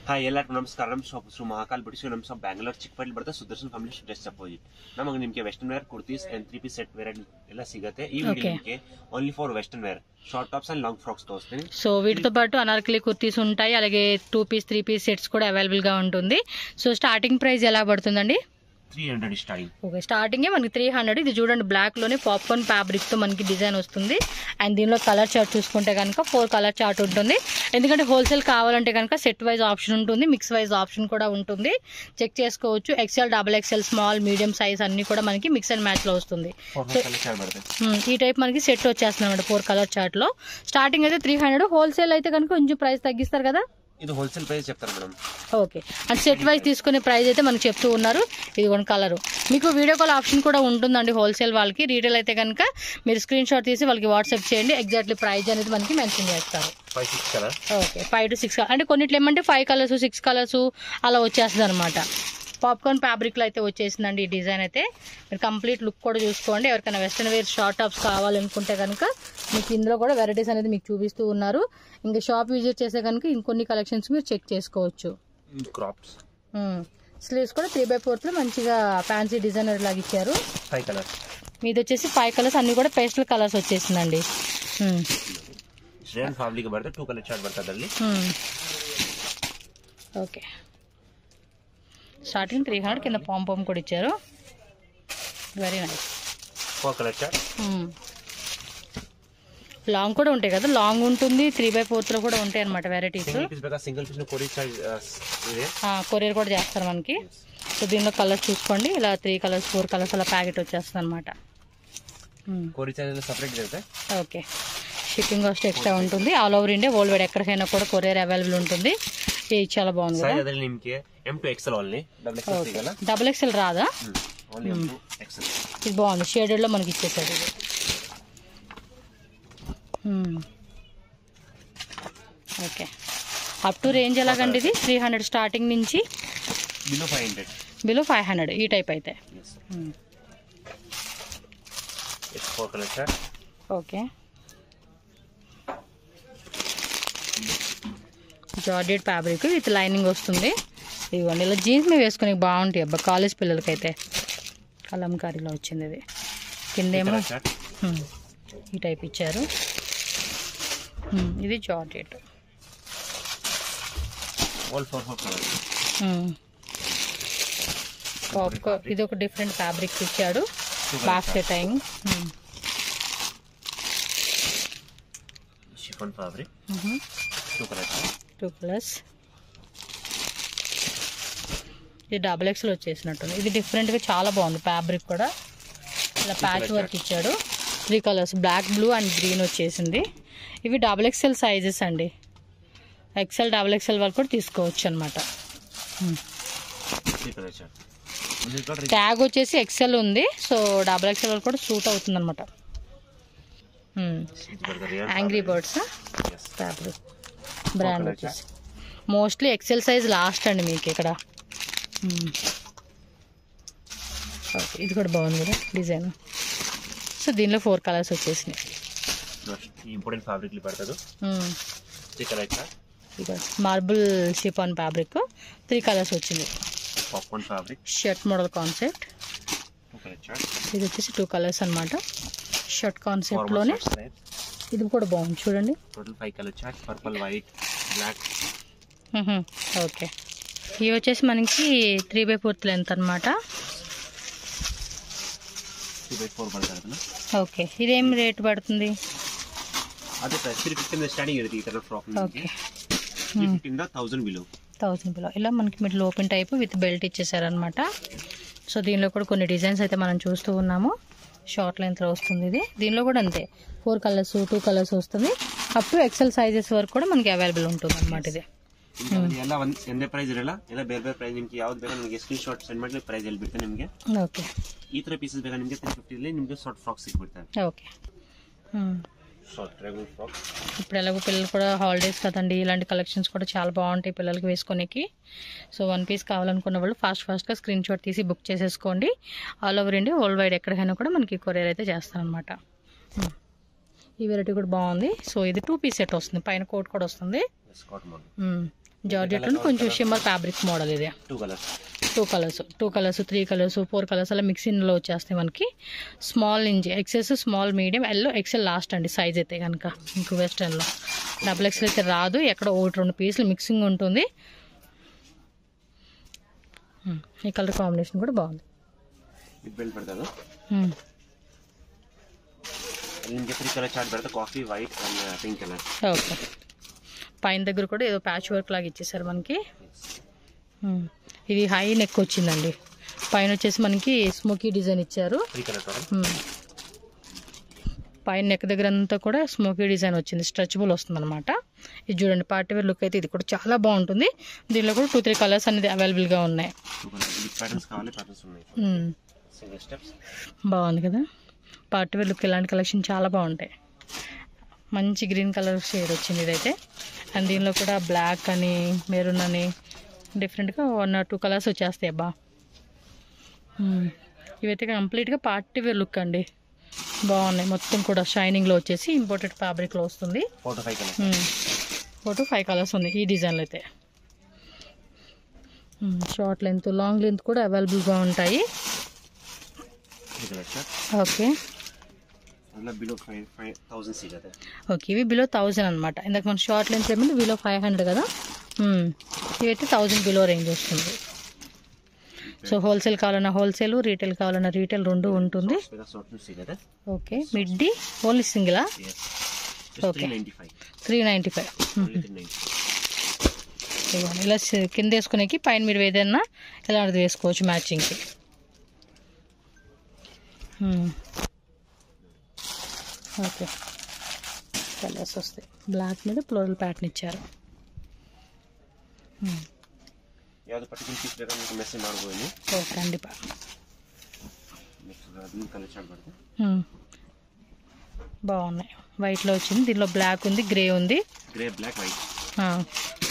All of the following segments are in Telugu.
ಹಾಯ್ ಎಲ್ಲರಿಗೂ ನಮಸ್ಕಾರ. ನಮ್ಮ ಶಾಪ್ ಹೆಸರು ಮಹಾಕಾಲ್ ಬಿಡಿಸಿ. ನಮ್ಮ ಶಾಪ್ ಬ್ಯಾಂಗ್ಳೂರ್ ಚಿಕ್ಕಪೇಟೆ ಬರುತ್ತೆ, ಸುದರ್ಶನ್ ಫ್ಯಾಮಿಲಿ ಡ್ರೆಸ್ ಅಪೋಸಿಟ್. ನಮಗೆ ನಿಮಗೆ western wear kurtis and 3 piece set wear ಎಲ್ಲ ಸಿಗುತ್ತೆ. ಈ ವಿಡಿಯೋ ನಿಮಗೆ only for western wear short tops and long frocks తోస్తాయి. సో వీటితో పాటు అనార్కలి కుర్తీస్ ఉంటాయి, అలాగే 2 పీస్ 3 పీస్ సెట్స్ కూడా అవైలబుల్ గా ఉంటుంది. సో స్టార్టింగ్ ప్రైస్ ఎలా పడుతుందండి? 300 స్టార్టింగ్. ఓకే, స్టార్టింగ్ మనకి 300. ఇది చూడండి, బ్లాక్ లోనే పాప్కార్న్ ఫ్యాబ్రిక్ తో మనకి డిజైన్ వస్తుంది. అండ్ దీనిలో కలర్ చార్ట్ చూసుకుంటే కనుక 4 కలర్ చార్ట్ ఉంటుంది. ఎందుకంటే హోల్సేల్ కావాలంటే కనుక సెట్ వైజ్ ఆప్షన్ ఉంటుంది, మిక్స్ వైజ్ ఆప్షన్ కూడా ఉంటుంది. చెక్ చేసుకోవచ్చు. XL, XXL, small, medium size అన్ని కూడా మనకి మిక్స్ అండ్ మ్యాచ్ లో వస్తుంది. ఈ టైప్ మనకి సెట్ వచ్చేస్తుంది అన్నమాట 4 కలర్ చార్ట్ లో. స్టార్టింగ్ అయితే 300. హోల్సేల్ అయితే కనుక కొంచెం ప్రైస్ తగ్గిస్తారు కదా. ఇది హోల్సేల్ ప్రైస్ చెప్తారు madam. Okay, and set wise తీసుకునే ప్రైస్ అయితే మనకు చెప్తూ ఉన్నారు. ఇది కొన్ని కలర్ మీకు వీడియో కాల్ ఆప్షన్ కూడా ఉంటుందండి హోల్సేల్ వాళ్ళకి. రీటైల్ అయితే కనుక మీరు స్క్రీన్ షాట్ తీసి వాళ్ళకి వాట్సాప్ చేయండి, ఎగ్జాక్ట్లీ ప్రైస్ అనేది మనకి మెన్షన్ చేస్తారు. ఓకే, 5 to 6 అంటే కొన్నిట్లో ఏమంటే 5 కలర్స్ 6 కలర్స్ అలా వచ్చేస్తుంది అనమాట. పాప్కార్న్ ఫ్యాబ్రిక్లో అయితే వచ్చేసిందండి ఈ డిజైన్ అయితే. మీరు కంప్లీట్ లుక్ కూడా చూసుకోండి. ఎవరికైనా వెస్టర్న్ వేర్ షార్ట్ టాప్స్ కావాలనుకుంటే కనుక మీకు ఇందులో కూడా వెరైటీస్ అనేది మీకు చూపిస్తూ ఉన్నారు. ఇంకా షాప్ విజిట్ చేస్తే కనుక ఇంకొన్ని కలెక్షన్స్ మీరు చెక్ చేసుకోవచ్చు. స్లీవ్స్ కూడా 3/4 లో మంచిగా ఫ్యాన్సీ డిజైనర్ లాగా ఇచ్చారు. 5 కలర్స్ మీది వచ్చేసి 5 కలర్స్ అన్ని కూడా పేస్టల్ కలర్స్ వచ్చేసిందండి. ఓకే, స్టార్టింగ్ 300, కింద పాంపాం కూడా ఇచ్చారు. Very nice. 4 colour chart. Long కూడా ఉంటాయి కదా, లాంగ్ ఉంటుంది, 3/4 లో కూడా ఉంటాయి అనమాట వెరైటీస్. కొరియర్ కూడా చేస్తారు మనకి. సో దీనిలో కలర్స్ చూసుకోండి, ఇలా 3 కలర్స్ 4 కలర్స్ అలా ప్యాకెట్ వచ్చేస్తుంది అనమాట. ఓకే, షిప్పింగ్ కాస్ట్ ఎక్స్ట్రా ఉంటుంది. All over India world wide ఎక్కడికైనా కూడా కొరియర్ అవైలబుల్ ఉంటుంది. ఇది చాలా బాగుంది. XXL రాదా? ఇది బాగుంది, షేడెడ్ లో మనకి ఇచ్చేసాడు ఇది. ఓకే, అప్ టు రేంజ్ ఎలాగండి ఇది? 300 స్టార్టింగ్ నుంచి బిలో 500 ఈ టైప్ అయితే. Okay, georgette fabric with lining వస్తుంది. ఇదిగోండి, ఇలా జీన్స్ మీద వేసుకుని బాగుంటాయి అబ్బా కాలేజ్ పిల్లలకైతే. కలంకారీలో వచ్చింది ఇది. కిందేమో ఈ టైప్ ఇచ్చారు. ఇది జార్జెట్. ఇది ఒక డిఫరెంట్ ఫ్యాబ్రిక్ ఇచ్చాడు. Basket tying. 2 కలర్స్. ఇది XXL వచ్చేసినట్టుంది. ఇది డిఫరెంట్ గా చాలా బాగుంది. ఫ్యాబ్రిక్ కూడా ఇలా ప్యాచ్ వర్క్ ఇచ్చాడు. 3 colours, black, blue and green వచ్చేసింది. ఇవి XXL సైజెస్ అండి. XL, XXL వాళ్ళు కూడా తీసుకోవచ్చు అనమాట. ట్యాగ్ వచ్చేసి XL ఉంది. సో XXL వాళ్ళు కూడా సూట్ అవుతుంది అనమాట. యాంగ్రీ బర్డ్స్ ఫ్యాబ్రిక్ బ్రాండ్ వచ్చేసి మోస్ట్లీ XL సైజ్ లాస్ట్ అండి మీకు ఇక్కడ. ఇది కూడా బాగుంది కదా డిజైన్. సో దీనిలో 4 కలర్స్ వచ్చేసినాయి. మార్బుల్ షిఫాన్ ఫ్యాబ్రిక్ 3 కలర్స్ వచ్చింది. Shirt model concept. ఇది వచ్చేసి 2 కలర్స్ అనమాట. షర్ట్ కాన్సెప్ట్ లోనే ఇది కూడా బాగుంది చూడండి. ఓకే, ఇవి వచ్చేసి మనకి 3/4 లెంత్ అనమాట. ఓకే, ఇదేం రేట్ పడుతుంది? Okay, 1000 below. ఇలా మనకి middle open type with belt ఇచ్చేసారనమాట. సో దీనిలో కూడా కొన్ని డిజైన్స్ అయితే మనం చూస్తూ ఉన్నాము. షార్ట్ లెంత్ లో వస్తుంది ఇది. దీనిలో కూడా అంతే 4 కలర్స్ 2 కలర్స్ వస్తుంది. అప్ టు XL సైజెస్ వరకు కూడా మనకి అవైలబుల్ ఉంటుంది అనమాట. ఇది ಒಂದೇ ಪ್ರೈಸ್ ಇರಲ್ಲ, ಎಲ್ಲ ಬೇರೆ ಬೇರೆ ಪ್ರೈಸ್. ನಿಮಗೆ ಯಾವ್ದು ಬೇಕಾ ನಿಮಗೆ ಸ್ಕ್ರೀನ್ ಶಾಟ್ ಸೆಂಡ್ ಮಾಡಿ ಪ್ರೈಸ್ ಹೇಳ್ಬಿಡ್ತೇನೆ ನಿಮಗೆ. ಓಕೆ, ಈ ತರ ಪೀಸಸ್ ಬೇಕಾ ನಿಮಗೆ 350 ಅಲ್ಲಿ ನಿಮಗೆ ಶಾರ್ಟ್ ಫ್ರಾಕ್ ಸಿಗ್ಬಿಡ್ತದೆ. ఓకే, ఇప్పుడు ఎలాగో పిల్లలు కూడా హాలిడేస్ కదండి, ఇలాంటి కలెక్షన్స్ కూడా చాలా బాగుంటాయి పిల్లలకి వేసుకునేకి. సో 1 పీస్ కావాలనుకున్న వాళ్ళు ఫాస్ట్గా స్క్రీన్ షాట్ తీసి బుక్ చేసేసుకోండి. All over India world wide ఎక్కడికైనా కూడా మనకి కొరియర్ అయితే చేస్తారనమాట. ఈ వెరైటీ కూడా బాగుంది. సో ఇది 2 పీస్ సెట్ వస్తుంది, పైన కోట్ కూడా వస్తుంది. జార్జెట్ లో కొంచెం షిమ్మర్ ఫ్యాబ్రిక్ మోడల్ ఇది. 2 కలర్స్ 3 కలర్స్ 4 కలర్స్ అలా మిక్సింగ్లో వచ్చేస్తాయి మనకి. స్మాల్ నుంచి XS, small, medium, L, XL last అండి సైజ్ అయితే కనుక. మీకు వెస్టర్న్లో డబుల్ ఎక్సెల్ అయితే రాదు, ఎక్కడ 1-2 పీసులు మిక్సింగ్ ఉంటుంది. ఈ కలర్ కాంబినేషన్ కూడా బాగుంది. Coffee white and pink colour. Okay, పైన దగ్గర కూడా ఏదో ప్యాచ్ వర్క్ లాగా ఇచ్చేసారు మనకి. ఇది హై నెక్ వచ్చిందండి, పైన వచ్చేసి మనకి స్మోకీ డిజైన్ ఇచ్చారు. పైన నెక్ దగ్గర అంతా కూడా స్మోకీ డిజైన్ వచ్చింది, స్ట్రెచబుల్ వస్తుంది అనమాట. ఇది చూడండి పార్టీ వేర్ లుక్ అయితే ఇది కూడా చాలా బాగుంటుంది. దీనిలో కూడా 2-3 కలర్స్ అనేది అవైలబుల్గా ఉన్నాయి. బాగుంది కదా పార్టీ వేర్ లుక్, ఇలాంటి కలెక్షన్ చాలా బాగుంటాయి. మంచి గ్రీన్ కలర్ షేడ్ వచ్చింది ఇదైతే. అండ్ దీనిలో కూడా బ్లాక్ అని, మెరూన్ అని డిఫరెంట్గా 1-2 కలర్స్ వచ్చేస్తాయి అబ్బా. ఇవైతే కంప్లీట్గా పార్టీ వేర్ లుక్ అండి, బాగున్నాయి. మొత్తం కూడా షైనింగ్లో వచ్చేసి ఇంపోర్టెడ్ ఫ్యాబ్రిక్లో వస్తుంది. 4-5 కలర్స్ ఉంది ఈ డిజైన్లో అయితే. షార్ట్ లెంత్, లాంగ్ లెంత్ కూడా అవైలబుల్గా ఉంటాయి. ఓకే ఓకే, ఇవి బిలో 1000 అనమాట. ఇందాక మన షార్ట్ లెంత్ ఏమంటే బిలో 500 కదా. ఇవైతే 1000 బిలో రేంజ్ వస్తుంది. సో హోల్సేల్ కావాలన్నా హోల్సేల్, రీటైల్ కావాలన్నా రీటైల్ రెండు ఉంటుంది. ఓకే, మిడ్డీ ఓన్లీ సింగిలా? ఓకే 395. ఇలా కింద వేసుకునేకి, పైన మీరు ఏదైనా ఇలాంటిది వేసుకోవచ్చు మ్యాచింగ్కి. ఓకే, కలర్స్ వస్తాయి. బ్లాక్ మీద ఫ్లోరల్ ప్యాటర్న్ ఇచ్చారు. ಖಂಡಿತ బాగున్నాయి. వైట్లో వచ్చింది, దీనిలో బ్లాక్ ఉంది, గ్రే ఉంది.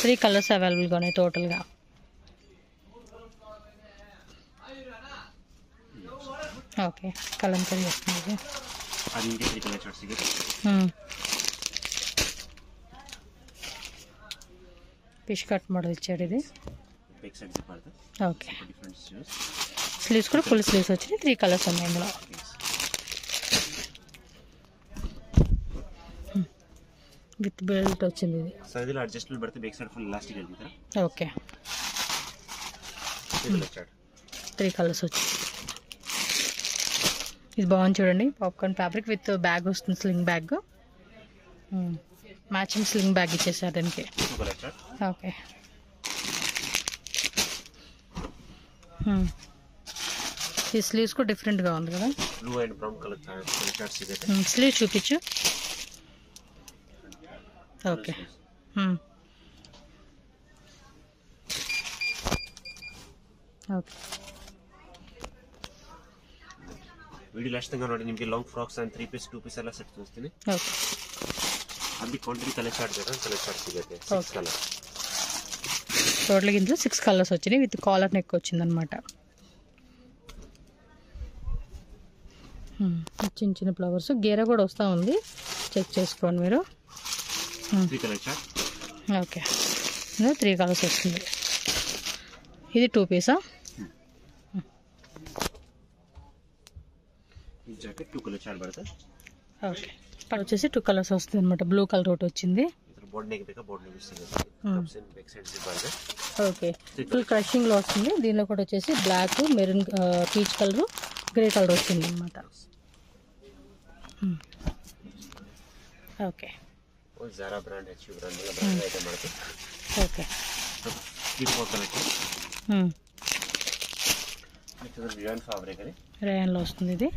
3 కలర్స్ అవైలబుల్గా ఉన్నాయి టోటల్గా. ఓకే, కలంకరీ వస్తుంది. ఫిష్ కట్ మోడల్ ఇచ్చాడు ఇది. ఓకే, స్లీవ్స్ కూడా ఫుల్ స్లీవ్స్ వచ్చినాయి. 3 కలర్స్ ఉన్నాయి ఇందులో. విత్ బెల్ట్ వచ్చింది ఇది. ఓకే, 3 కలర్స్ వచ్చింది. ఇది బాగుంది చూడండి, పాప్కార్న్ ఫ్యాబ్రిక్ విత్ బ్యాగ్ వస్తుంది, sling bag. Matching sling bag ఇచ్చేసారు దానికి. ఓకే, ఈ స్లీవ్స్ కూడా డిఫరెంట్గా ఉంది కదా. స్లీవ్ చూపించు. Okay, okay. ವಿಡಿಯೋ ಲಾಸ್ಟ್ ತನಕ ನೋಡಿ. ನಿಮಗೆ long frocks and 3 piece 2 piece ಎಲ್ಲ ಸೆಟ್ ತೋರಿಸ್ತೀನಿ. ಓಕೆ, ಅಲ್ಲಿ ಕ್ವಾಂಟಿಟಿ ಕಲೆಕ್ಟ್ ಮಾಡ್ಬೇಕು, ಕಲೆಕ್ಟ್ ಸಿಗುತ್ತೆ. 6 కలర్ టోటల్గా ఇందులో 6 కలర్స్ వచ్చినాయి. విత్ కాలర్ నెక్ వచ్చిందనమాట. చిన్న చిన్న ఫ్లవర్స్, గేరా కూడా వస్తూ ఉంది, చెక్ చేసుకోండి మీరు. 3 కలర్ చార్ట్. ఓకే, 3 కలర్స్ వస్తుంది. ఇది 2 పీసా? జాకెట్ 2 కలర్ చార్ట్ బರುತ್ತೆ. ఓకే, ఇక్కడ వచ్చేసి 2 కలర్స్ వస్తుంది అనమాట. బ్లూ కలర్ ఒకటి వచ్చింది. బోర్డ్ నెక్ ಬೇಕಾ, బోర్డ్ నెక్ ఇస్తుంది. బ్యాక్ సైడ్ జిప్ బರುತ್ತೆ. ఓకే, ఫుల్ క్రషింగ్ లో వస్తుంది. దీనిలో కూడా వచ్చేసి black, maroon, peach colour, grey colour వచ్చింది అనమాట. Okay, Zara brand, H brand ಎಲ್ಲ ಬ್ರಾಂಡ್ ಐಟಮ್ ಬರುತ್ತೆ. Okay, 3-4 collection. ఇది రియాన్ ఫ్యాబ్రిక్ అది, రేయన్ లో వస్తుంది ఇది.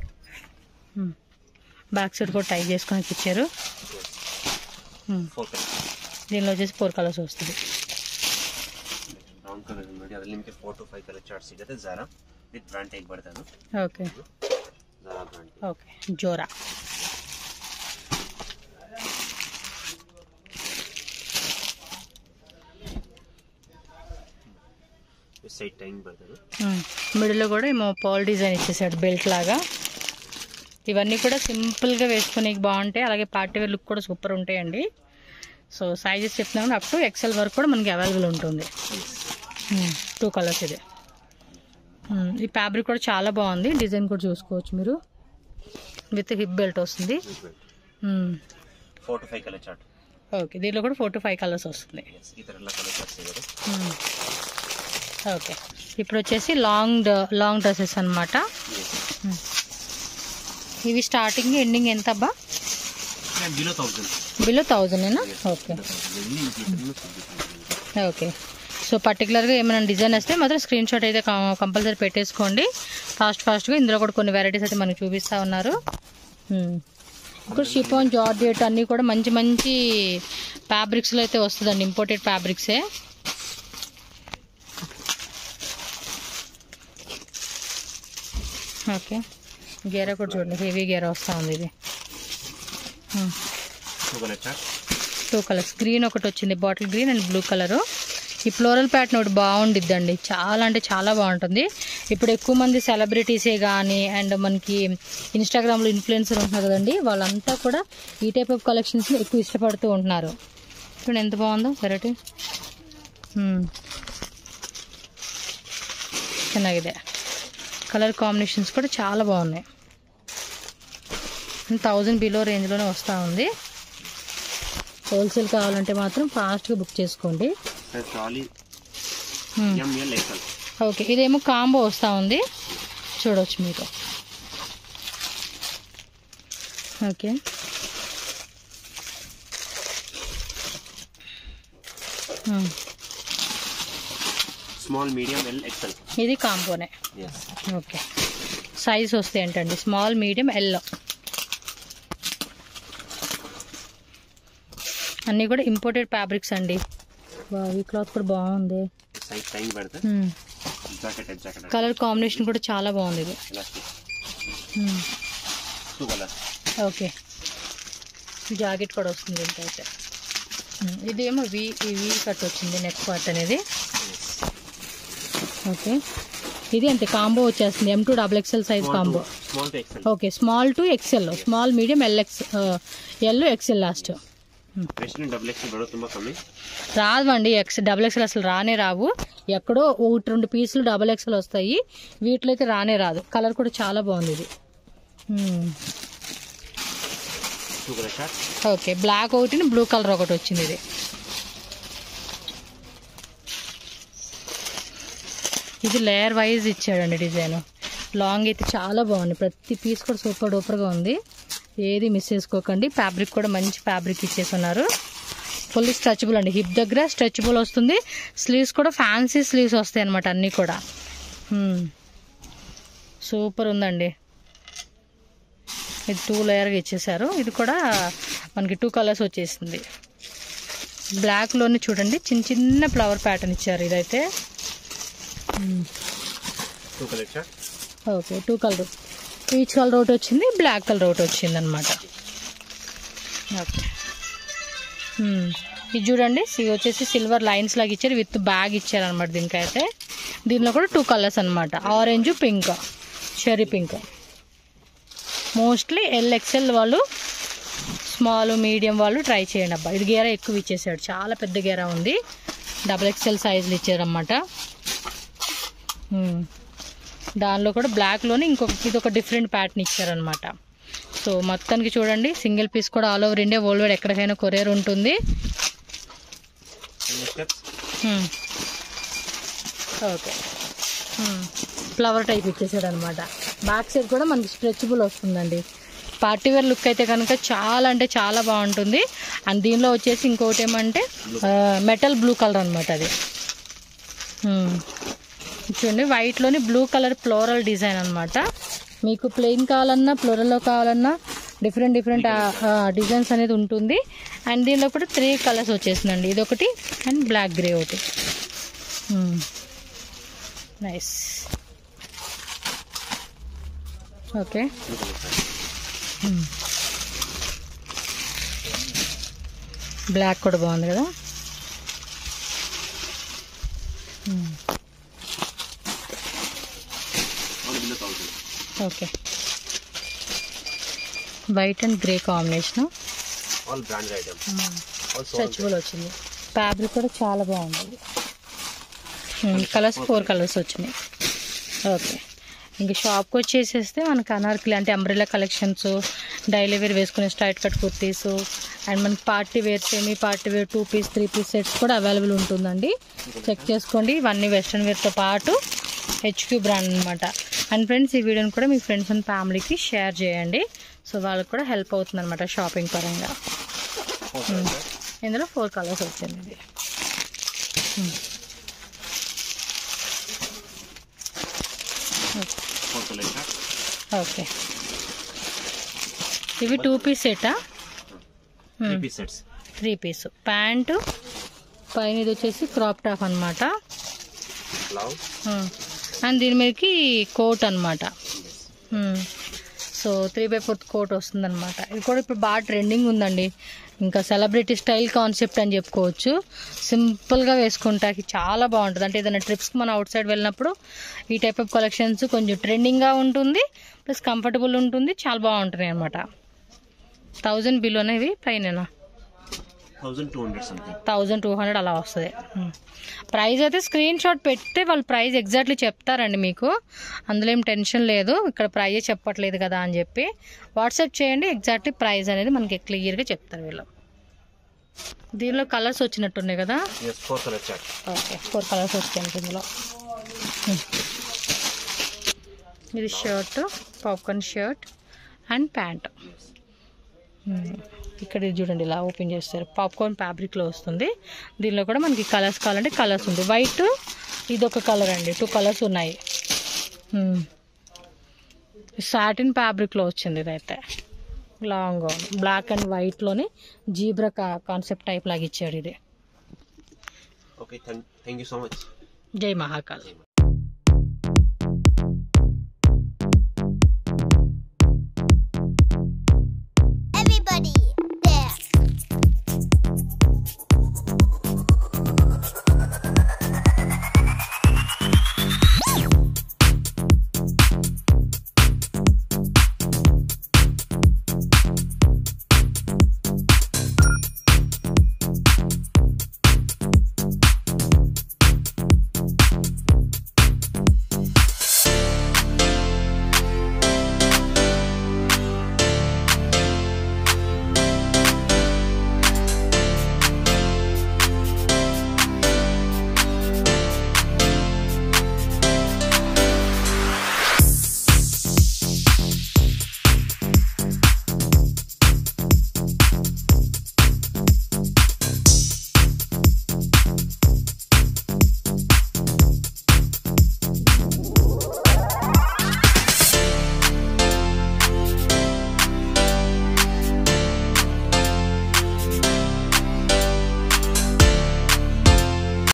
బ్యాక్ సైడ్ కూడా టై చేసుకొని ఇచ్చారు. 4 కలర్స్. దీనిలో వచ్చేసి 4 కలర్స్ వస్తుంది. ಬ್ರೌನ್ ಕಲರ್ ನೋಡಿ, ಅದರಲ್ಲಿ ನಿಮಗೆ 4 to 5 ಕಲರ್ ಚಾರ್ಟ್ ಸಿಗುತ್ತೆ. ಜಾರಾ ವಿತ್ ಬ್ರಾಂಡ್ ಟೈಪ್ ಬರ್ತದೆ. Okay, Zara brand. Okay, Zara. Side tying బರ್ತದೆ. మిడిల్లో కూడా ఏమో పాల్ డిజైన్ ఇచ్చేసాడు, బెల్ట్ లాగా. ఇవన్నీ కూడా సింపుల్గా వేసుకుని బాగుంటాయి. అలాగే పార్టీ వేర్ లుక్ కూడా సూపర్ ఉంటాయండి. సో సైజెస్ చెప్తున్నాను అప్ టు ఎక్సెల్ వరకు కూడా మనకి అవైలబుల్ ఉంటుంది. 2 కలర్స్ ఇది. ఈ ఫ్యాబ్రిక్ కూడా చాలా బాగుంది. డిజైన్ కూడా చూసుకోవచ్చు మీరు. విత్ హిప్ బెల్ట్ వస్తుంది. 4 to 5 కలర్ చార్ట్. ఓకే, దీంట్లో కూడా 4 to 5 కలర్స్ వస్తుంది. ఓకే, ఇప్పుడు వచ్చేసి లాంగ్ డ్రెస్సెస్ అనమాట. ఇవి స్టార్టింగ్ ఎండింగ్ ఎంత అబ్బా? Below 1000 okay okay. సో పర్టికులర్గా ఏమైనా డిజైన్ వస్తే మాత్రం స్క్రీన్ షాట్ అయితే కంపల్సరీ పెట్టేసుకోండి ఫాస్ట్గా. ఇందులో కూడా కొన్ని వెరైటీస్ అయితే మనకు చూపిస్తూ ఉన్నారు. ఇప్పుడు షిఫాన్ జార్జెట్ అన్నీ కూడా మంచి మంచి ఫ్యాబ్రిక్స్లో అయితే వస్తుందండి, ఇంపోర్టెడ్ ఫ్యాబ్రిక్సే. ఓకే, గేరా కూడా చూడండి, హెవీ గేరా వస్తూ ఉంది. ఇది 2 కలర్స్, గ్రీన్ ఒకటి వచ్చింది, bottle green and blue colour. ఈ ఫ్లోరల్ ప్యాటర్న్ ఒకటి బాగుండిద్దండి, చాలా అంటే చాలా బాగుంటుంది. ఇప్పుడు ఎక్కువ మంది సెలబ్రిటీసే కానీ అండ్ మనకి ఇన్స్టాగ్రామ్లో ఇన్ఫ్లుయెన్సర్ ఉంటున్నారు కదండి, వాళ్ళంతా కూడా ఈ టైప్ ఆఫ్ కలెక్షన్స్ని ఎక్కువ ఇష్టపడుతూ ఉంటున్నారు. చూడండి ఎంత బాగుందో వెరైటీ, ಚೆನ್ನಾಗಿದೆ. కలర్ కాంబినేషన్స్ కూడా చాలా బాగున్నాయి. 1000 బిలో రేంజ్లోనే వస్తూ ఉంది. హోల్సేల్ కావాలంటే మాత్రం ఫాస్ట్గా బుక్ చేసుకోండి. ఓకే, ఇదేమో కాంబో వస్తూ ఉంది, చూడవచ్చు మీరు. Okay, small medium L XL, ఇది కాంబోనే. ఓకే, సైజ్ వస్తాయి ఏంటండి, స్మాల్ మీడియం ఎల్, అన్నీ కూడా ఇంపోర్టెడ్ ఫ్యాబ్రిక్స్ అండి. ఈ క్లాత్ కూడా బాగుంది, కలర్ కాంబినేషన్ కూడా చాలా బాగుంది. ఇది ఓకే, జాకెట్ కూడా వస్తుంది ఇంకైతే. ఇదేమో వీ కట్ వచ్చింది నెక్ పార్ట్ అనేది. ఓకే, ఇది అంతే కాంబో వచ్చేస్తుంది, M2 XXL size combo. Okay, small to XL, small medium L XL last. రాదండి XXL అసలు రానే రావు, ఎక్కడో 1-2 పీసులు XXL వస్తాయి, వీటిలో అయితే రానే రాదు. కలర్ కూడా చాలా బాగుంది ఇది. ఓకే, బ్లాక్ ఒకటి బ్లూ కలర్ ఒకటి వచ్చింది. ఇది ఇది లేయర్ వైజ్ ఇచ్చాడండి డిజైన్. లాంగ్ అయితే చాలా బాగుంది, ప్రతి పీస్ కూడా సూపర్ డూపర్గా ఉంది, ఏది మిస్ చేసుకోకండి. ఫ్యాబ్రిక్ కూడా మంచి ఫ్యాబ్రిక్ ఇచ్చేస్తున్నారు, ఫుల్ స్ట్రెచబుల్ అండి, హిప్ దగ్గర స్ట్రెచబుల్ వస్తుంది. స్లీవ్స్ కూడా ఫ్యాన్సీ స్లీవ్స్ వస్తాయి అనమాట, అన్నీ కూడా సూపర్ ఉందండి. ఇది 2 లేయర్గా ఇచ్చేసారు. ఇది కూడా మనకి 2 కలర్స్ వచ్చేసింది. బ్లాక్లోనే చూడండి చిన్న చిన్న ఫ్లవర్ ప్యాటర్న్ ఇచ్చారు. ఇదైతే ఓకే, 2 కలర్, పీచ్ కలర్ ఒకటి వచ్చింది, బ్లాక్ కలర్ ఒకటి వచ్చింది అనమాట. ఓకే, ఇది చూడండి, వచ్చేసి సిల్వర్ లైన్స్ లాగా ఇచ్చారు, విత్ బ్యాగ్ ఇచ్చారు అనమాట. దీనికైతే దీనిలో కూడా 2 కలర్స్ అనమాట, orange pink, cherry pink. Mostly LXL వాళ్ళు, స్మాల్ మీడియం వాళ్ళు ట్రై చేయండి అబ్బా. ఇది గేరా ఎక్కువ ఇచ్చేసాడు, చాలా పెద్ద గేరా ఉంది, XXL సైజులు ఇచ్చారనమాట. దానిలో కూడా బ్లాక్లోనే ఇది ఒక డిఫరెంట్ ప్యాటర్న్ ఇచ్చారనమాట. సో మొత్తానికి చూడండి, సింగిల్ పీస్ కూడా all over India world wide ఎక్కడికైనా కొరియర్ ఉంటుంది. ఓకే, ఫ్లవర్ టైప్ ఇచ్చేసాడు అనమాట. బ్యాక్ సైడ్ కూడా మనకి స్ట్రెచబుల్ వస్తుందండి. పార్టీవేర్ లుక్ అయితే కనుక చాలా అంటే చాలా బాగుంటుంది. అండ్ దీనిలో వచ్చేసి ఇంకోటి ఏమంటే మెటల్ బ్లూ కలర్ అనమాట. అది చూడండి, వైట్లోని బ్లూ కలర్ ఫ్లోరల్ డిజైన్ అనమాట. మీకు ప్లెయిన్ కావాలన్నా ఫ్లోరల్లో కావాలన్నా డిఫరెంట్ డిజైన్స్ అనేది ఉంటుంది. అండ్ దీనిలో కూడా 3 కలర్స్ వచ్చేసిందండి, ఇదొకటి అండ్ బ్లాక్ గ్రే ఒకటి. నైస్. ఓకే, బ్లాక్ కూడా బాగుంది కదా. Okay, white and grey combination, all branded items, stretchable వచ్చింది. ఫ్యాబ్రిక్ కూడా చాలా బాగుంది. కలర్స్ 4 కలర్స్ వచ్చినాయి. ఓకే, ఇంకా షాప్కి వచ్చేసేస్తే మనకి అనార్కలి అంటే అంబ్రెల్లా కలెక్షన్స్, డైలీ వేర్ వేసుకునే స్ట్రైట్ కట్ కుర్తీస్ అండ్ మనకి party wear, semi party wear 2 piece 3 piece sets కూడా అవైలబుల్ ఉంటుందండి. చెక్ చేసుకోండి. ఇవన్నీ వెస్ట్రన్ వేర్తో పాటు HQ బ్రాండ్ అనమాట. అండ్ ఫ్రెండ్స్, ఈ వీడియోని కూడా మీ ఫ్రెండ్స్ అండ్ ఫ్యామిలీకి షేర్ చేయండి. సో వాళ్ళకి కూడా హెల్ప్ అవుతుంది అనమాట షాపింగ్ పరంగా. ఇందులో 4 కలర్స్ వచ్చింది. ఇది ఓకే, ఇవి 2 పీస్ సెటా? 3 పీస్. ప్యాంటు పైన ఇది వచ్చేసి క్రాప్ టాప్ అనమాట. అండ్ దీని మీదకి కోట్ అనమాట. సో 3/4 కోట్ వస్తుంది అనమాట. ఇది కూడా ఇప్పుడు బాగా ట్రెండింగ్ ఉందండి. ఇంకా సెలబ్రిటీ స్టైల్ కాన్సెప్ట్ అని చెప్పుకోవచ్చు. సింపుల్గా వేసుకుంటాకి చాలా బాగుంటుంది. అంటే ఏదైనా ట్రిప్స్కి మనం అవుట్ సైడ్ వెళ్ళినప్పుడు ఈ టైప్ ఆఫ్ కలెక్షన్స్ కొంచెం ట్రెండింగ్గా ఉంటుంది, ప్లస్ కంఫర్టబుల్ ఉంటుంది, చాలా బాగుంటుంది అనమాట. 1000 బిలోనే ఇవి పైన 1200 అలా వస్తుంది. ప్రైస్ అయితే స్క్రీన్ షాట్ పెడితే వాళ్ళు ప్రైస్ ఎగ్జాక్ట్లీ చెప్తారండి మీకు. అందులో ఏం టెన్షన్ లేదు. ఇక్కడ ప్రైజే చెప్పట్లేదు కదా అని చెప్పి వాట్సాప్ చేయండి. ఎగ్జాక్ట్లీ ప్రైస్ అనేది మనకి క్లియర్గా చెప్తారు వీళ్ళు. దీనిలో కలర్స్ వచ్చినట్టున్నాయి కదా? ఓకే, 4 కలర్స్ వచ్చాయి ఇందులో. ఇది shirt, popcorn shirt and pant. ఇక్కడ చూడండి, ఇలా ఓపెన్ చేస్తారు. పాప్కార్న్ ఫ్యాబ్రిక్లో వస్తుంది. దీనిలో కూడా మనకి కలర్స్ కావాలంటే కలర్స్ ఉంది. వైట్, ఇది ఒక కలర్ అండి. 2 కలర్స్ ఉన్నాయి. సాటిన్ ఫ్యాబ్రిక్లో వచ్చింది. ఇదైతే లాంగ్ బ్లాక్ అండ్ వైట్లోని జీబ్రా కాన్సెప్ట్ టైప్ లాగా ఇచ్చాడు ఇది. Okay, thank you so much. జై మహాకాల్.